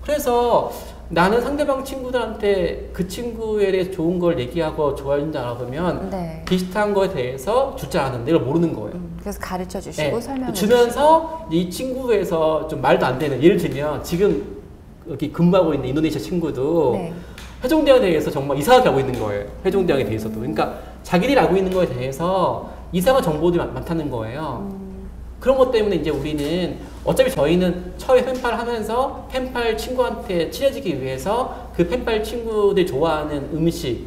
그래서 나는 상대방 친구들한테 그 친구에 대해 좋은 걸 얘기하고 좋아하는 줄 알아보면 네. 비슷한 거에 대해서 줄 줄 아는데 이걸 모르는 거예요. 그래서 가르쳐 주시고 네. 설명해 주면서 이 친구에서 좀 말도 안 되는 예를 들면 지금 여기 근무하고 있는 인도네시아 친구도 네. 회종대학에 대해서 정말 이상하게 알고 있는 거예요. 회종대학에 대해서도. 그러니까 자기들이 알고 있는 거에 대해서 이상한 정보들이 많다는 거예요. 그런 것 때문에 이제 우리는 어차피 저희는 처음에 펜팔 하면서 펜팔 친구한테 친해지기 위해서 그 펜팔 친구들이 좋아하는 음식,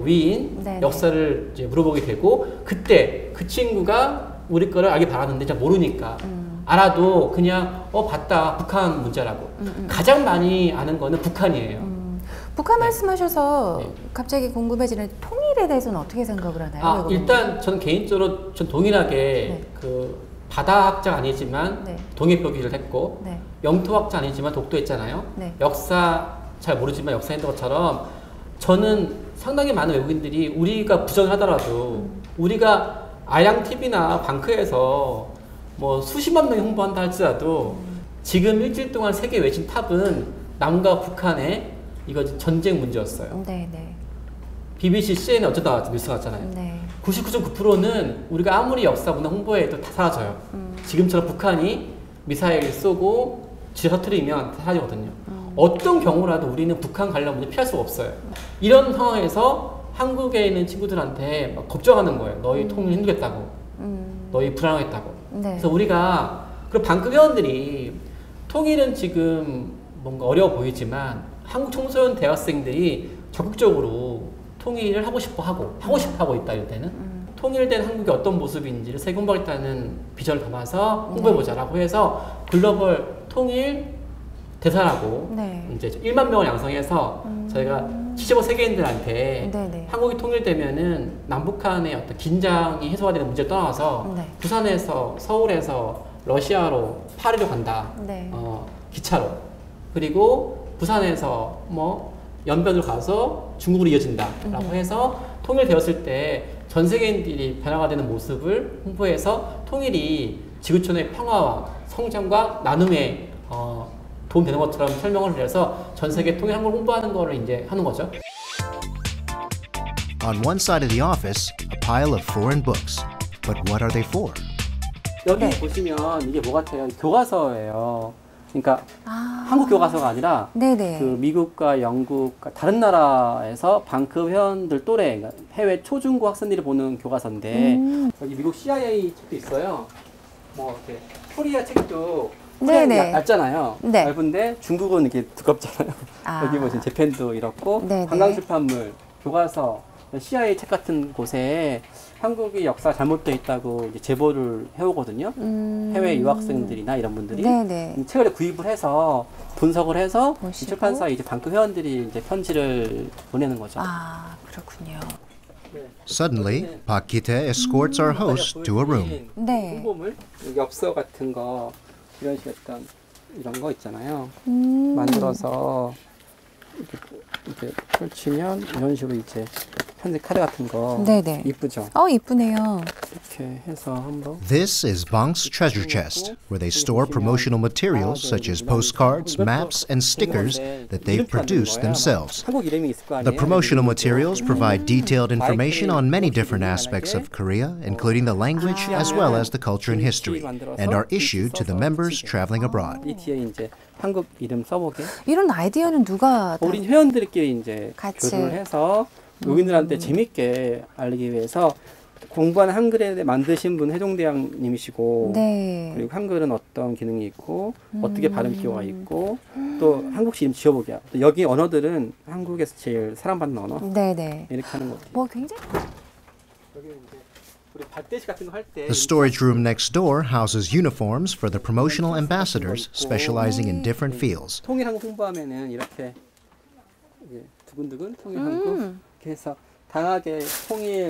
위인, 네네. 역사를 이제 물어보게 되고 그때 그 친구가 우리 거를 알길 바라는데 잘 모르니까 알아도 그냥 봤다 북한 문제라고 가장 많이 아는 거는 북한이에요. 북한 네. 말씀하셔서 네. 갑자기 궁금해지는 통일에 대해서는 어떻게 생각을 하나요? 외국인들은? 일단 저는 개인적으로 전 동일하게 네. 바다학자 아니지만 네. 동해표기를 했고 네. 영토학자 아니지만 독도했잖아요. 네. 역사 잘 모르지만 역사했던 것처럼 저는 상당히 많은 외국인들이 우리가 부정을 하더라도 우리가 아양TV나 방크에서 뭐 수십만 명이 홍보한다 할지라도 지금 일주일 동안 세계 외신 탑은 남과 북한의 이거 전쟁 문제였어요. 네, 네. BBC, CNN 어쩌다 뉴스 나왔잖아요. 네. 99.9%는 우리가 아무리 역사 문화 홍보해도 다 사라져요. 지금처럼 북한이 미사일 쏘고 지 터뜨리면 다 사라지거든요. 어떤 경우라도 우리는 북한 관련 문제 피할 수가 없어요. 이런 상황에서 한국에 있는 친구들한테 막 걱정하는 거예요. 너희 통일 힘들겠다고. 너희 불안하겠다고. 네. 그래서 우리가 그리고 방금 회원들이 통일은 지금 뭔가 어려워 보이지만 한국 청소년 대학생들이 적극적으로 통일을 하고 싶어 하고 있다 이럴 때는 통일된 한국이 어떤 모습인지를 세계 홍보하겠다는 비전을 담아서 홍보해보자라고 해서 글로벌 통일 대사라고 네. 이제 1만 명을 양성해서 저희가 75 세계인들한테 네네. 한국이 통일되면은 남북한의 어떤 긴장이 해소가 되는 문제를 떠나서 네. 부산에서 서울에서 러시아로 파리로 간다. 네. 기차로. 그리고 부산에서 뭐 연변으로 가서 중국으로 이어진다라고 해서 통일되었을 때 전 세계인들이 변화가 되는 모습을 홍보해서 통일이 지구촌의 평화와 성장과 나눔에 도움되는 것처럼 설명을 해서 전 세계 통일 한국을 홍보하는 거를 이제 하는 거죠. On one side of the office, a pile of foreign books. But what are they for? 여기 네. 보시면 이게 뭐 같아요? 교과서예요. 그러니까 한국 교과서가 아니라 네네. 그 미국과 영국, 다른 나라에서 방크 회원들 또래, 그러니까 해외 초중고 학생들이 보는 교과서인데 여기 미국 CIA 책도 있어요. 뭐 이렇게 코리아 책도 네네. 얇잖아요. 네. 얇은데 중국은 이렇게 두껍잖아요. 아. 여기 보시면 재팬도 이렇고 네네. 관광출판물, 교과서, CIA 책 같은 곳에 한국이 역사 잘못되어 있다고 이제 제보를 해오거든요. 해외 유학생들이나 이런 분들이 네네. 이 책을 구입을 해서 분석을 해서 이 보시고. 출판사에 이제 방크 회원들이 이제 편지를 보내는 거죠. 아, 그렇군요. Suddenly, Pak Kite escorts our host to a room. 네. 홍보물, 엽서 같은 거 이런 식의 어떤 이런 거 있잖아요. 음. 만들어서 이렇게 펼치면 이런 식으로 이제 편지 카드 같은 거 네네. 이쁘죠. 이쁘네요. 이렇게 해서 한번 This is Bank's treasure chest, where they store promotional materials such as postcards, maps, and stickers that they've produced themselves. 한국 이름이 있을 거 아니에요. The promotional materials provide detailed information on many different aspects of Korea, including the language as well as the culture and history, and are issued to the members traveling abroad. 이 뒤에 이제 한국 이름 써보게. 이런 아이디어는 누가 다- 우리 회원들끼리 이제 같이. 교류를 해서 외국인들한테 재밌게 알리기 위해서 공부하는 한글에 만드신 분 해종대왕님이시고 네. 그리고 한글은 어떤 기능이 있고 어떻게 발음 기호가 있고 또 한국식 이름 지어보기야. 또 여기 언어들은 한국에서 제일 사랑받는 언어 네네. 이렇게 하는 거지. 뭐 굉장히 여기 이제 우리 발대시 같은 거 할 때 The storage room next door houses uniforms for the promotional ambassadors specializing in different fields. 통일 한국 홍보하면은 이렇게 두근두근 통일 한국 이렇게 해서 당하게 통일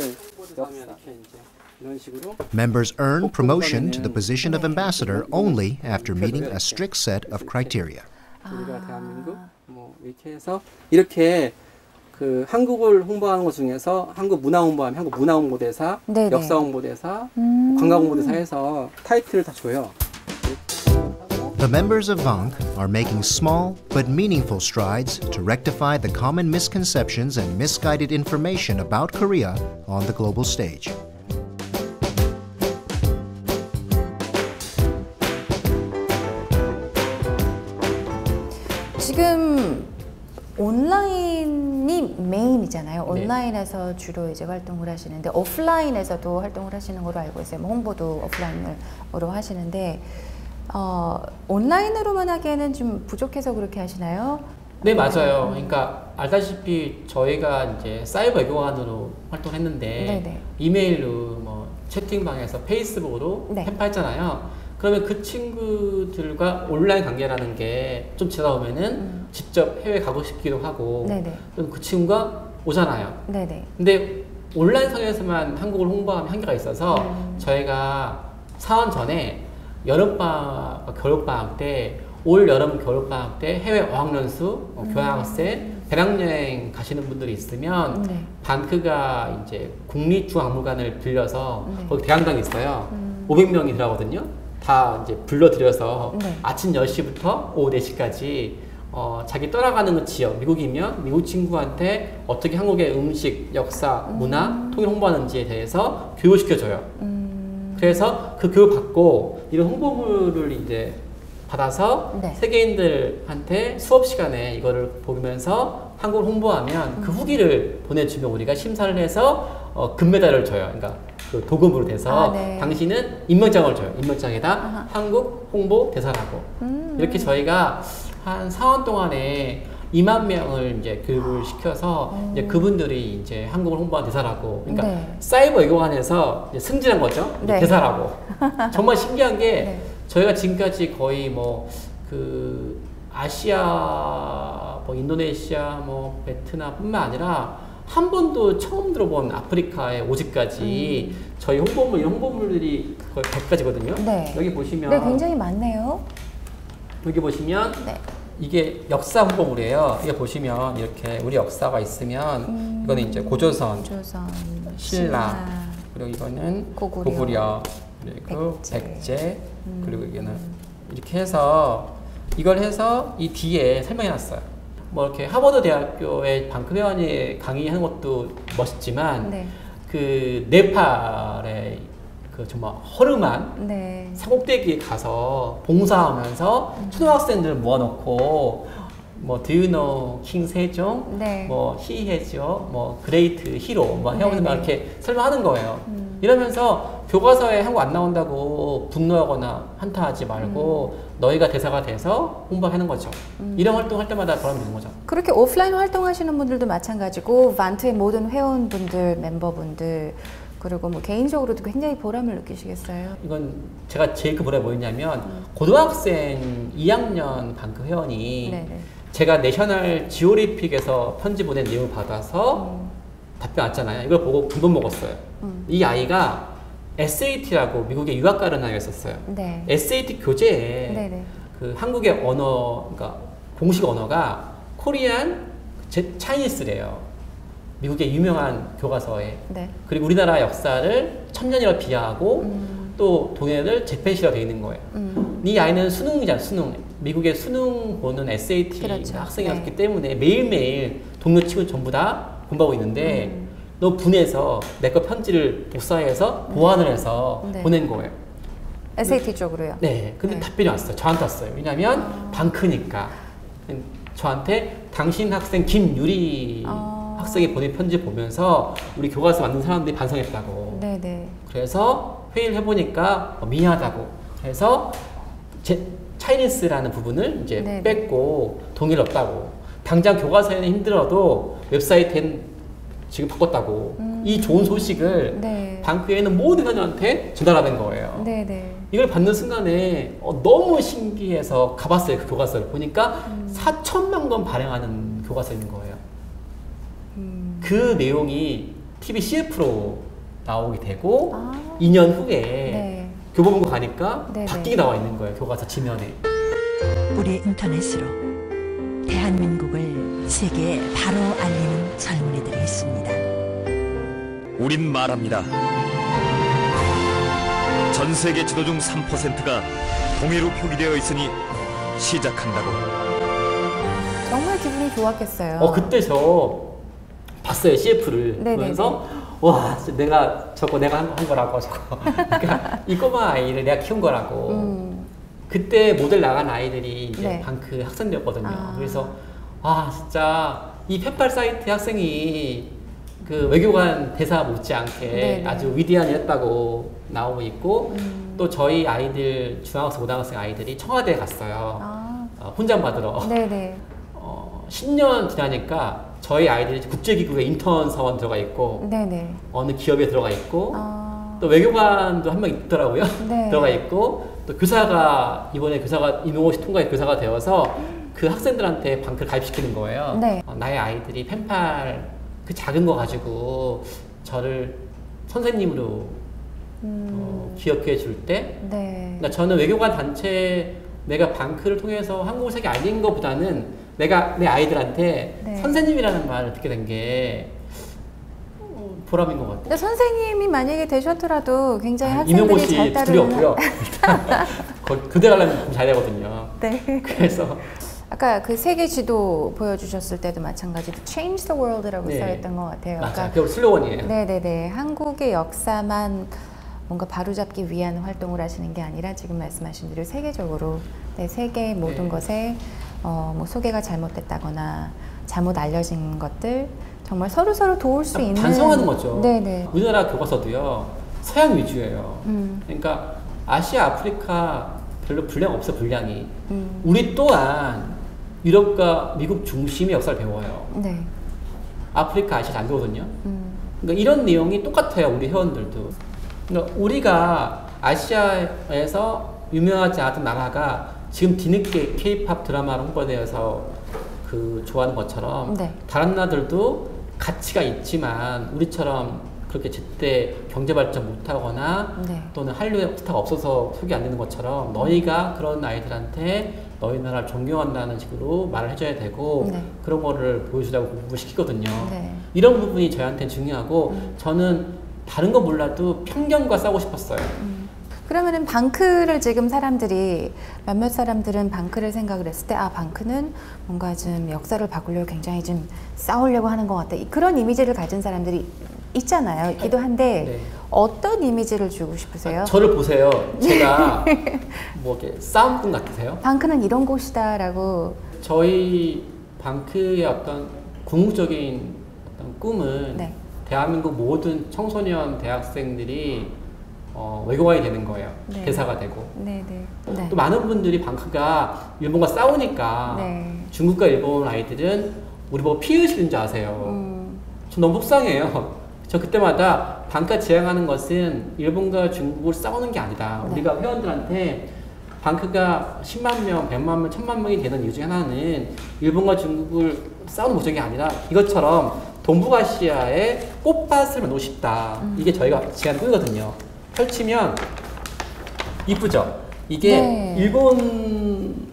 역사 이렇게 이제 이런 식으로 Members earn promotion to the position of ambassador only after meeting a strict set of criteria. 우리가 대한민국 뭐 이렇게 해서 이렇게 그 한국을 홍보하는 것 중에서 한국 문화 홍보하면 한국 문화 홍보대사, 네네. 역사 홍보대사, 관광 홍보대사 해서 타이틀을 다 줘요. The members of VANC are making small but meaningful strides to rectify the common misconceptions and misguided information about Korea on the global stage. 지금 온라인이 메인이잖아요. 온라인에서 주로 이제 활동을 하시는데 오프라인에서도 활동을 하시는 걸로 알고 있어요. 뭐 홍보도 오프라인으로 하시는데 온라인으로만 하기에는 좀 부족해서 그렇게 하시나요? 네, 맞아요. 그러니까 알다시피 저희가 이제 사이버 외교관으로 활동했는데 네네. 이메일로 뭐 채팅방에서 페이스북으로 네. 팬파했잖아요. 그러면 그 친구들과 온라인 관계라는 게 좀 지나다 보면은 직접 해외 가고 싶기도 하고 네네. 그럼 그 친구가 오잖아요. 네네. 근데 온라인상에서만 한국을 홍보하면 한계가 있어서 저희가 사원 전에 여름방학, 겨울방학 때 올 여름 겨울방학 때 해외 어학연수, 교환학생, 배낭여행 가시는 분들이 있으면 네. 반크가 이제 국립중앙박물관을 빌려서 네. 거기 대강당이 있어요. 500명이 들어가거든요. 다 이제 불러들여서 네. 아침 10시부터 오후 4시까지 자기 떠나가는 그 지역, 미국이면 미국 친구한테 어떻게 한국의 음식, 역사, 문화, 통일 홍보하는지에 대해서 교육시켜줘요. 그래서 그 교육 받고 이런 홍보물을 이제 받아서 네. 세계인들한테 수업 시간에 이거를 보면서 한국을 홍보하면 그 후기를 보내주면 우리가 심사를 해서 금메달을 줘요. 그러니까 그 도금으로 돼서 네. 당신은 임명장을 줘요. 임명장에다 아하. 한국 홍보 대사라고. 이렇게 저희가 한 4년 동안에 2만 명을 이제 교육을 시켜서 이제 그분들이 이제 한국을 홍보한 대사라고. 그러니까 네. 사이버 외교관에서 이제 승진한 거죠. 이제 네. 대사라고. 정말 신기한 게 네. 저희가 지금까지 거의 뭐 그 아시아, 뭐 인도네시아, 뭐 베트남뿐만 아니라 한 번도 처음 들어본 아프리카의 오지까지 저희 홍보물, 이런 홍보물들이 거의 100가지거든요. 네. 여기 보시면 네, 굉장히 많네요. 여기 보시면 네. 이게 역사 홍보물이에요. 이게 보시면 이렇게 우리 역사가 있으면 이거는 이제 고조선, 조선, 신라, 그리고 이거는 고구려, 고구려, 그리고 백제. 백제, 그리고 이거는 이렇게 해서 이걸 해서 이 뒤에 설명해 놨어요. 뭐 이렇게 하버드 대학교의 방크 회원이 강의하는 것도 멋있지만 네. 그 네팔의 그 정말 허름한 네. 산꼭대기에 가서 봉사하면서 초등학생들 모아놓고 뭐 Do you know 킹 세종, 네. 뭐 he has 뭐 great hero 뭐 하면서 막 네. 이렇게 설명하는 거예요. 이러면서 교과서에 한국 안 나온다고 분노하거나 한탄하지 말고 너희가 대사가 돼서 홍보하는 거죠. 이런 활동할 때마다 보람이 있는 거죠. 그렇게 오프라인 활동하시는 분들도 마찬가지고 반트의 모든 회원분들, 멤버분들 그리고 뭐 개인적으로도 굉장히 보람을 느끼시겠어요. 이건 제가 제일 큰 보람이 뭐였냐면 고등학생 2학년 방크 회원이 네네. 제가 내셔널 지오리픽에서 편지 보낸 내용을 받아서 답변 왔잖아요. 이걸 보고 감동 먹었어요. 이 아이가 SAT라고 미국에 유학 가는 아이가 있었어요. 네. SAT 교재에 네네. 그 한국의 언어, 그러니까 공식 언어가 코리안, 차이니스래요. 미국의 유명한 교과서에. 네. 그리고 우리나라 역사를 천년이라 비하하고 또 동해를 재팬시라고 되어 있는 거예요. 이 아이는 수능이잖아, 수능. 미국의 수능 보는 SAT 그렇죠. 학생이었기 네. 때문에 매일매일 동료 친구 전부 다 공부하고 있는데 너무 분해서 내 거 편지를 복사해서 보완을 해서 네. 보낸 거예요. SAT 쪽으로요. 네, 근데 네. 답변이 왔어요. 저한테 왔어요. 왜냐면 방크니까. 저한테 당신 학생 김유리 학생이 보낸 편지 보면서 우리 교과서 만든 사람들이 반성했다고. 네네. 그래서 회의를 해보니까 미안하다고 해서 차이니스라는 부분을 이제 네네. 뺐고 동의를 얻다고. 당장 교과서에는 힘들어도 웹사이트엔 지금 바꿨다고 이 좋은 소식을 네. 방크에 있는 모든 회원한테 전달하는 거예요. 네네. 이걸 받는 순간에 너무 신기해서 가봤어요. 그 교과서를 보니까 4천만 권 발행하는 교과서인 거예요. 그 내용이 TV CF로 나오게 되고 2년 후에 네. 교보문고 가니까 네네. 바뀌게 나와 있는 거예요. 교과서 지면에. 우리 인터넷으로 대한민국을 세계에 바로 알리는 젊은이들이 있습니다. 우린 말합니다. 전 세계 지도 중 3%가 동해로 표기되어 있으니 시작한다고. 정말 기분이 좋았겠어요. 그때 저 봤어요. CF를. 네네네. 보면서 와, 진짜 내가 한 거라고 저거. 그러니까 이 꼬마 아이를 내가 키운 거라고. 그때 모델 나간 아이들이 이제 네. 방크 학생이었거든요. 그래서 진짜 이 펜팔 사이트 학생이 그 외교관 대사 못지않게 네네. 아주 위대한 일했다고 나오고 있고 또 저희 아이들 중학생, 고등학생 아이들이 청와대에 갔어요. 훈장 받으러. 네네. 10년 지나니까 저희 아이들이 국제기구에 인턴 사원 들어가 있고 네네. 어느 기업에 들어가 있고 또 외교관도 한 명 있더라고요. 네. 들어가 있고 또 교사가 이번에 교사가 임용고시 통과해 교사가 되어서 그 학생들한테 방크를 가입시키는 거예요. 네. 나의 아이들이 펜팔 그 작은 거 가지고 저를 선생님으로 기억해 줄 때 네. 그러니까 저는 외교관 단체 내가 방크를 통해서 한국을 세계 알린 것보다는 내가 내 아이들한테 네. 선생님이라는 말을 듣게 된 게 보람인 것 같아요. 근데 선생님이 만약에 되셨더라도 굉장히 학생들이 임용고시 잘 둘이 따르는 없고요. 그대 가려면 좀 잘 되거든요. 네. 그래서 아까 그 세계 지도 보여주셨을 때도 마찬가지로 Change the World라고 네. 써있던 것 같아요. 맞아요. 그게 슬로건이에요. 네네네. 한국의 역사만 뭔가 바로잡기 위한 활동을 하시는 게 아니라 지금 말씀하신 대로 세계적으로 세계의 모든 네. 것에 뭐 소개가 잘못됐다거나 잘못 알려진 것들 정말 서로 도울 수 있는 반성하는 거죠. 네네. 우리나라 교과서도요 서양 위주예요. 그러니까 아시아, 아프리카 별로 분량 없어 분량이. 우리 또한 유럽과 미국 중심의 역사를 배워요. 네. 아프리카, 아시아 잘 배우거든요. 그러니까 이런 내용이 똑같아요. 우리 회원들도. 그러니까 우리가 아시아에서 유명하지 않았던 나라가 지금 뒤늦게 K-팝 드라마로 홍보되어서 그 좋아하는 것처럼 네. 다른 나라들도 가치가 있지만 우리처럼 그렇게 제때 경제 발전 못하거나 네. 또는 한류에 스타가 없어서 소개 안 되는 것처럼 너희가 그런 아이들한테 너희 나라를 존경한다는 식으로 말을 해줘야 되고 네. 그런 거를 보여주라고 공부시키거든요. 네. 이런 부분이 저희한테는 중요하고 저는 다른 거 몰라도 편견과 싸우고 싶었어요. 그러면은 방크를 지금 사람들이 몇몇 사람들은 방크를 생각을 했을 때 방크는 뭔가 좀 역사를 바꾸려고 굉장히 좀 싸우려고 하는 것 같다. 그런 이미지를 가진 사람들이 있잖아요. 있기도 한데 네. 어떤 이미지를 주고 싶으세요? 저를 보세요. 제가 뭐 이렇게 싸움꾼 같으세요? 방크는 이런 곳이다라고. 저희 방크의 어떤 궁극적인 어떤 꿈은 네. 대한민국 모든 청소년 대학생들이 외교관이 되는 거예요. 네. 대사가 되고. 네네. 네. 또 많은 분들이 방크가 일본과 싸우니까 네. 중국과 일본 아이들은 우리 보고 피해의식인 줄 아세요. 전 너무 속상해요. 저 그때마다 방크가 지향하는 것은 일본과 중국을 싸우는 게 아니다. 네. 우리가 회원들한테 방크가 10만 명, 100만 명, 1000만 명이 되는 이유 중에 하나는 일본과 중국을 싸우는 목적이 아니라 이것처럼 동북아시아의 꽃밭을 만들고 싶다. 이게 저희가 지향하는 꿈이거든요. 펼치면 이쁘죠? 이게 네.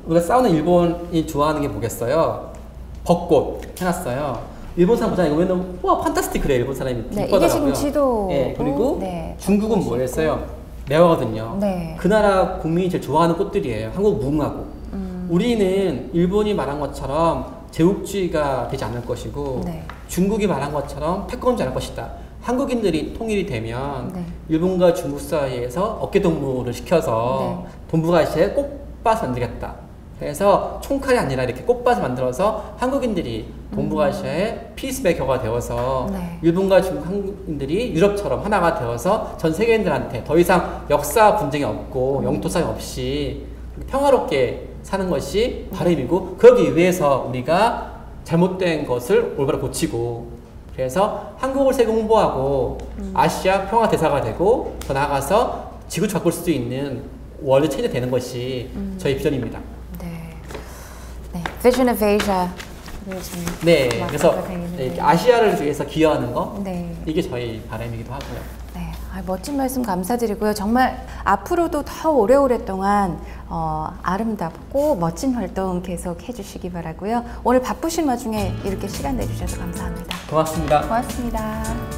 우리가 싸우는 일본이 좋아하는 게 뭐겠어요? 벚꽃 해놨어요. 일본 사람 보잖아요. 이거 보면 와 판타스틱 그래 일본 사람이 네, 이쁘더라고요. 이게 지금 지도. 네, 그리고 네, 중국은 뭐 했어요? 매화거든요. 네. 그 나라 국민이 제일 좋아하는 꽃들이에요. 한국 무궁화고. 우리는 일본이 말한 것처럼 제국주의가 되지 않을 것이고 네. 중국이 말한 것처럼 패권주의 않을 것이다. 한국인들이 통일이 되면 네. 일본과 중국 사이에서 어깨동무를 시켜서 네. 동북아시아에 꽃밭을 만들겠다. 그래서 총칼이 아니라 이렇게 꽃밭을 만들어서 한국인들이 동북아시아의 피스메이커가 되어서 네. 일본과 중국 한국인들이 유럽처럼 하나가 되어서 전 세계인들한테 더 이상 역사 분쟁이 없고 영토 싸움 없이 평화롭게 사는 것이 바람이고 그러기 위해서 우리가 잘못된 것을 올바로 고치고 그래서 한국을 세계 홍보하고 아시아 평화 대사가 되고 더 나아가서 지구를 바꿀 수 있는 월드 체인지 되는 것이 저희 비전입니다. 네. 네. Vision of Asia. 네, 그래서 아시아를 위해서 기여하는 거, 네. 이게 저희 바람이기도 하고요. 네, 멋진 말씀 감사드리고요. 정말 앞으로도 더 오래오랫동안 아름답고 멋진 활동 계속 해주시기 바라고요. 오늘 바쁘신 와중에 이렇게 시간 내주셔서 감사합니다. 고맙습니다. 고맙습니다.